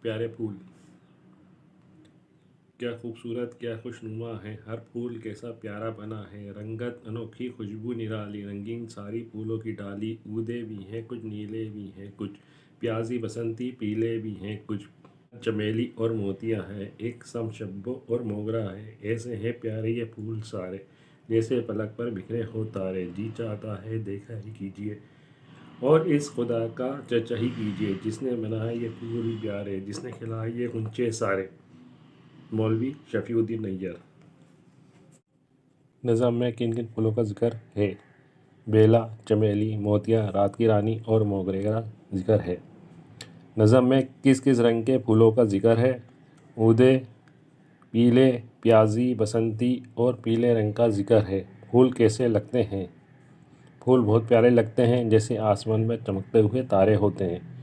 प्यारे फूल, क्या खूबसूरत क्या खुशनुमा है। हर फूल कैसा प्यारा बना है। रंगत अनोखी खुशबू निराली, रंगीन सारी फूलों की डाली। ऊदे भी हैं कुछ नीले भी हैं कुछ प्याजी बसंती, पीले भी हैं कुछ चमेली और मोतिया है। एक समशब्बो और मोगरा है। ऐसे हैं प्यारे ये फूल सारे, जैसे पलक पर बिखरे हो तारे। जी चाहता है देखा ही कीजिए और इस खुदा का चर्चा ही कीजिए, जिसने बनाए ये फूल प्यारे, जिसने खिलाए ये गुंचे सारे। मौलवी शफीउद्दीन नैयर। नज़म में किन किन फूलों का जिक्र है? बेला, चमेली, मोतिया, रात की रानी और मोगरे का जिक्र है। नज़म में किस किस रंग के फूलों का जिक्र है? ऊदे, पीले, प्याजी, बसंती और पीले रंग का जिक्र है। फूल कैसे लगते हैं? फूल बहुत प्यारे लगते हैं, जैसे आसमान में चमकते हुए तारे होते हैं।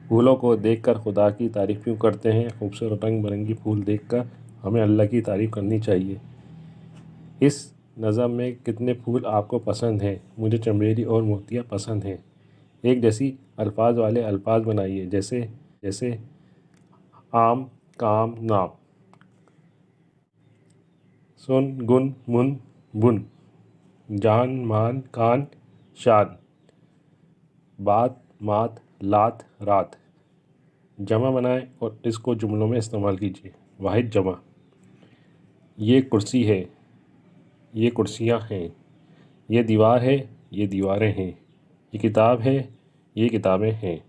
फूलों को देखकर खुदा की तारीफ़ क्यों करते हैं? खूबसूरत रंग बिरंगी फूल देखकर हमें अल्लाह की तारीफ़ करनी चाहिए। इस नज़म में कितने फूल आपको पसंद हैं? मुझे चमेली और मोतिया पसंद हैं। एक जैसी अल्फाज वाले अल्फाज बनाइए, जैसे जैसे आम, काम, नाम। सुन, गुन, मुन, बुन। जान, मान, कान, शान। बात, मात, लात, रात। जमा बनाएं और इसको जुमलों में इस्तेमाल कीजिए। वाहिद जमा। ये कुर्सी है, ये कुर्सियाँ हैं। ये दीवार है, ये दीवारें हैं। ये किताब है, ये किताबें हैं।